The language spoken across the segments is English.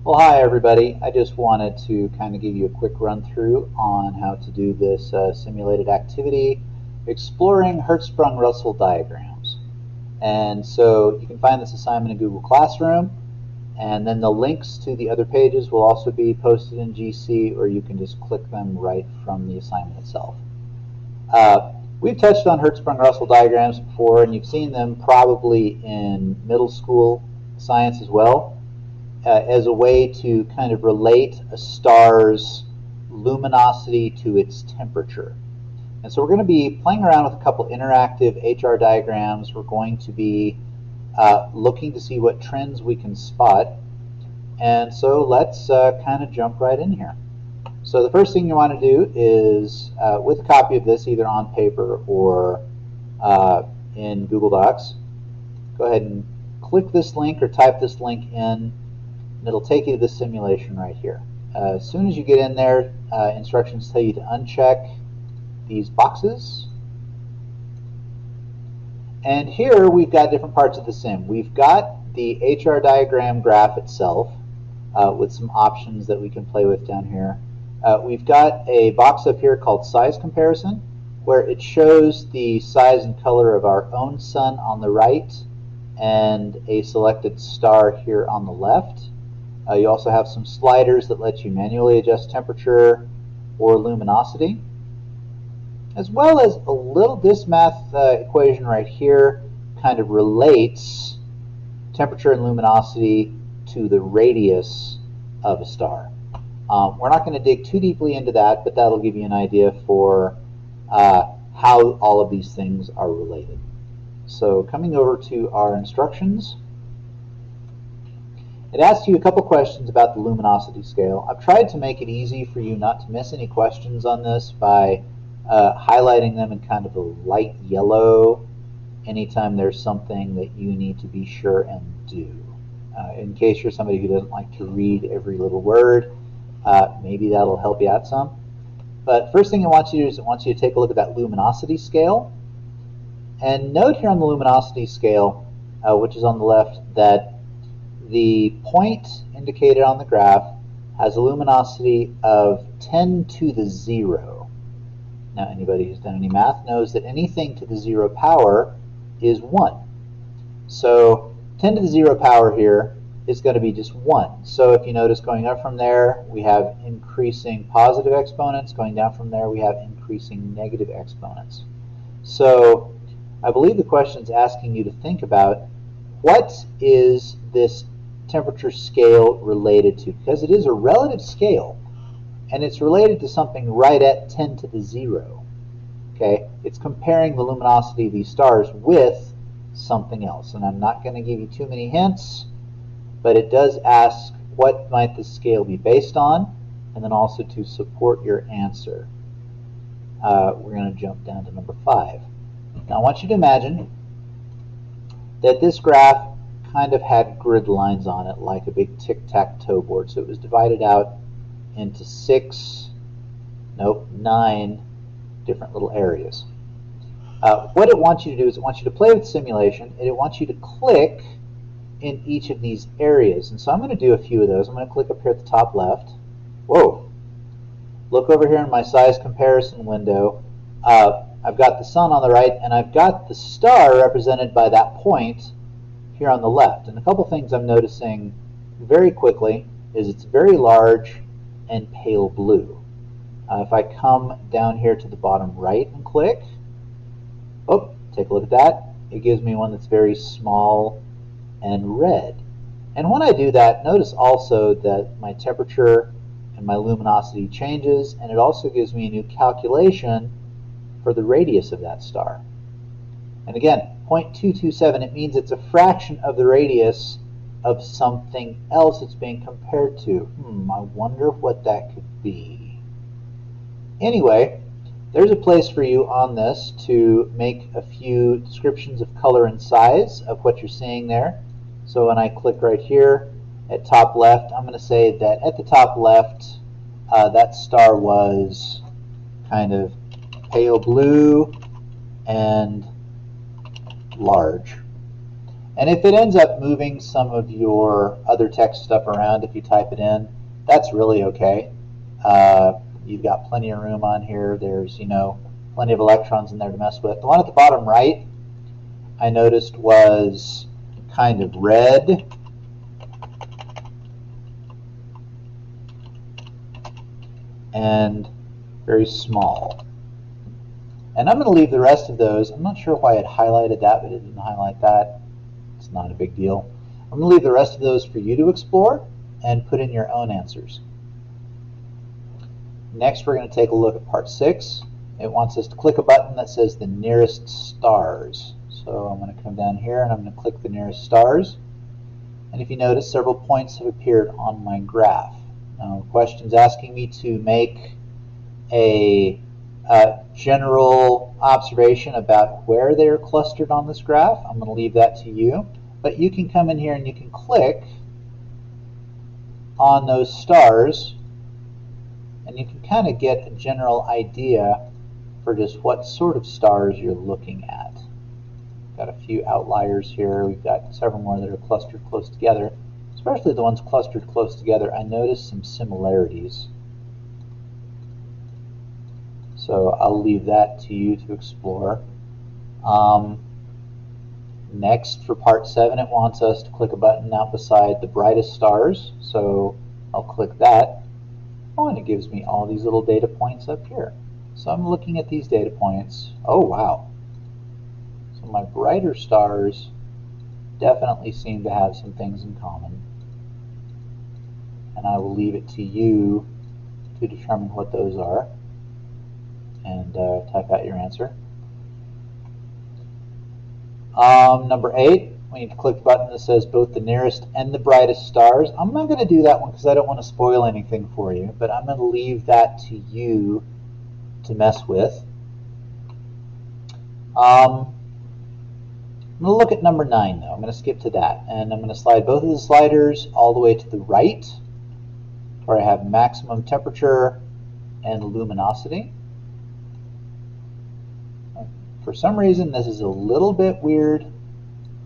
Well, hi everybody. I just wanted to kind of give you a quick run through on how to do this simulated activity exploring Hertzsprung-Russell diagrams. And so you can find this assignment in Google Classroom, and then the links to the other pages will also be posted in GC, or you can just click them right from the assignment itself. We've touched on Hertzsprung-Russell diagrams before, and you've seen them probably in middle school science as well. As a way to kind of relate a star's luminosity to its temperature. And so we're going to be playing around with a couple interactive HR diagrams. We're going to be looking to see what trends we can spot. And so let's kind of jump right in here. So the first thing you want to do is, with a copy of this, either on paper or in Google Docs, go ahead and click this link or type this link in. And it'll take you to the simulation right here. As soon as you get in there, instructions tell you to uncheck these boxes. And here we've got different parts of the sim. We've got the HR diagram graph itself with some options that we can play with down here. We've got a box up here called size comparison, where it shows the size and color of our own sun on the right and a selected star here on the left. You also have some sliders that let you manually adjust temperature or luminosity, as well as a little this math equation right here kind of relates temperature and luminosity to the radius of a star. We're not going to dig too deeply into that, but that'll give you an idea for how all of these things are related. So coming over to our instructions, it asks you a couple questions about the luminosity scale. I've tried to make it easy for you not to miss any questions on this by highlighting them in kind of a light yellow anytime there's something that you need to be sure and do. In case you're somebody who doesn't like to read every little word, maybe that'll help you out some. But first thing it wants you to do is it wants you to take a look at that luminosity scale. And note here on the luminosity scale, which is on the left, that the point indicated on the graph has a luminosity of 10 to the 0. Now, anybody who's done any math knows that anything to the 0 power is 1. So 10 to the 0 power here is going to be just 1. So if you notice, going up from there, we have increasing positive exponents. Going down from there, we have increasing negative exponents. So I believe the question is asking you to think about, what is this temperature scale related to? Because it is a relative scale, and it's related to something right at 10 to the 0. Okay, it's comparing the luminosity of these stars with something else, and I'm not going to give you too many hints, but it does ask what might the scale be based on, and then also to support your answer. We're going to jump down to number 5. Now I want you to imagine that this graph kind of had grid lines on it like a big tic-tac-toe board. So it was divided out into 9 different little areas. What it wants you to do is it wants you to play with the simulation, and it wants you to click in each of these areas. And so I'm going to do a few of those. I'm going to click up here at the top left. Whoa! Look over here in my size comparison window. I've got the sun on the right, and I've got the star represented by that point here on the left. And a couple things I'm noticing very quickly is it's very large and pale blue. If I come down here to the bottom right and click, oh, take a look at that. It gives me one that's very small and red. And when I do that, notice also that my temperature and my luminosity changes, and it also gives me a new calculation for the radius of that star. And again, 0.227, it means it's a fraction of the radius of something else it's being compared to. I wonder what that could be. Anyway, there's a place for you on this to make a few descriptions of color and size of what you're seeing there. So when I click right here at top left, I'm going to say that at the top left, that star was kind of pale blue and large. And if it ends up moving some of your other text stuff around, if you type it in, that's really okay. You've got plenty of room on here. There's, plenty of electrons in there to mess with. The one at the bottom right, I noticed was kind of red. And very small. And I'm going to leave the rest of those. I'm not sure why it highlighted that, but it didn't highlight that. It's not a big deal. I'm going to leave the rest of those for you to explore and put in your own answers. Next, we're going to take a look at part 6. It wants us to click a button that says the nearest stars. So I'm going to come down here and I'm going to click the nearest stars. And if you notice, several points have appeared on my graph. Now, the question's asking me to make a general observation about where they are clustered on this graph. I'm going to leave that to you. But you can come in here and you can click on those stars and you can kind of get a general idea for just what sort of stars you're looking at. We've got a few outliers here. We've got several more that are clustered close together. Especially the ones clustered close together, I noticed some similarities. So I'll leave that to you to explore. Next, for part 7, it wants us to click a button out beside the brightest stars. So I'll click that. Oh, and it gives me all these little data points up here. So I'm looking at these data points. Oh, wow. So my brighter stars definitely seem to have some things in common. And I will leave it to you to determine what those are and type out your answer. Number 8, we need to click the button that says both the nearest and the brightest stars. I'm not going to do that one because I don't want to spoil anything for you, but I'm going to leave that to you to mess with. I'm going to look at number 9 though. I'm going to skip to that and I'm going to slide both of the sliders all the way to the right where I have maximum temperature and luminosity. For some reason this is a little bit weird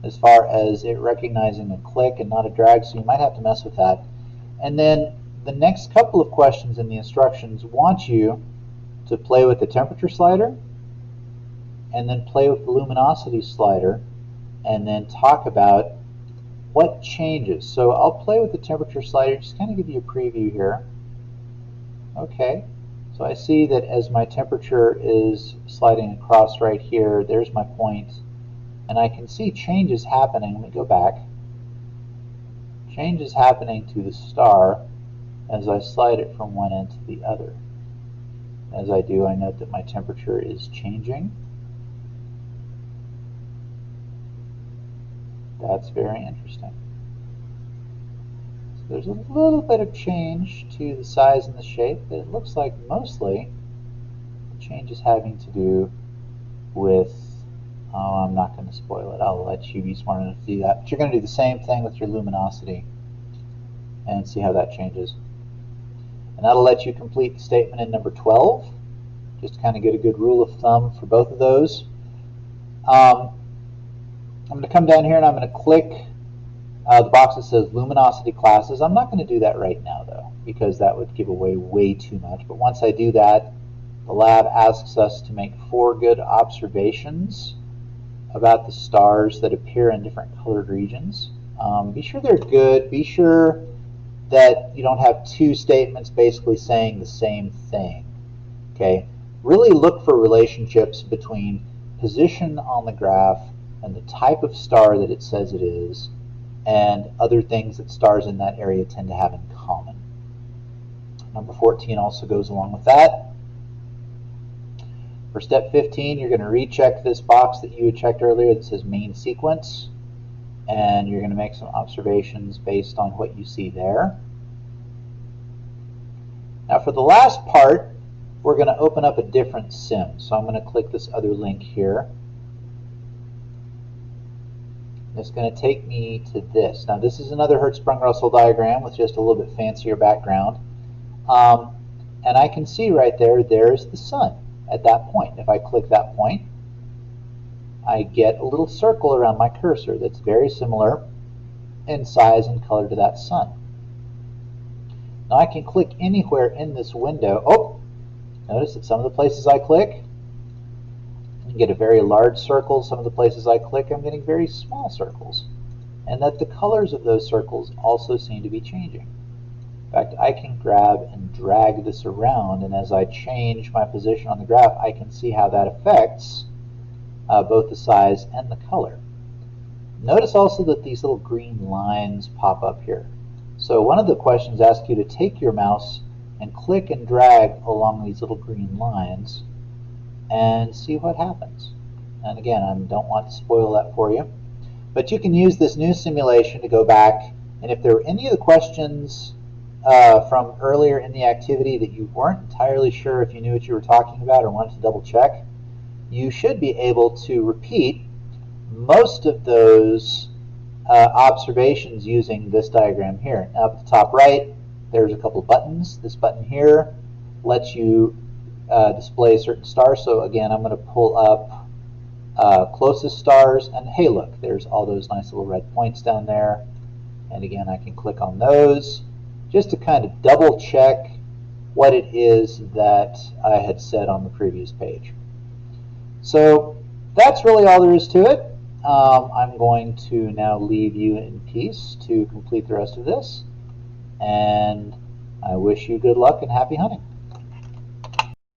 as far as it recognizing a click and not a drag, so you might have to mess with that. And then the next couple of questions in the instructions want you to play with the temperature slider and then play with the luminosity slider and then talk about what changes. So I'll play with the temperature slider, just kind of give you a preview here. Okay, so I see that as my temperature is sliding across right here, there's my point, and I can see changes happening. Let me go back. Changes happening to the star as I slide it from one end to the other. As I do, I note that my temperature is changing. That's very interesting. So there's a little bit of change to the size and the shape, but it looks like mostly the change is having to do with, oh, I'm not going to spoil it. I'll let you be smart enough to do that. But you're going to do the same thing with your luminosity and see how that changes. And that'll let you complete the statement in number 12. Just to kind of get a good rule of thumb for both of those. I'm going to come down here and I'm going to click the box that says luminosity classes. I'm not going to do that right now though, because that would give away way too much. But once I do that, the lab asks us to make 4 good observations about the stars that appear in different colored regions. Be sure they're good. Be sure that you don't have 2 statements basically saying the same thing. Okay? Really look for relationships between position on the graph and the type of star that it says it is, and other things that stars in that area tend to have in common. Number 14 also goes along with that. For step 15, you're going to recheck this box that you had checked earlier that says main sequence, and you're going to make some observations based on what you see there. Now for the last part, we're going to open up a different sim. So I'm going to click this other link here. It's going to take me to this. Now this is another Hertzsprung-Russell diagram with just a little bit fancier background. And I can see right there, there's the sun at that point. If I click that point, I get a little circle around my cursor that's very similar in size and color to that sun. Now I can click anywhere in this window. Oh, notice that some of the places I click, I get a very large circle. Some of the places I click, I'm getting very small circles. And that the colors of those circles also seem to be changing. In fact, I can grab and drag this around, and as I change my position on the graph, I can see how that affects both the size and the color. Notice also that these little green lines pop up here. So one of the questions asks you to take your mouse and click and drag along these little green lines and see what happens. And again, I don't want to spoil that for you. But you can use this new simulation to go back, and if there were any of the questions from earlier in the activity that you weren't entirely sure if you knew what you were talking about or wanted to double check, you should be able to repeat most of those observations using this diagram here. Now at the top right, there's a couple buttons. This button here lets you display certain stars. So again, I'm going to pull up closest stars, and hey look, there's all those nice little red points down there. And again, I can click on those just to kind of double check what it is that I had said on the previous page. So that's really all there is to it. I'm going to now leave you in peace to complete the rest of this, and I wish you good luck and happy hunting.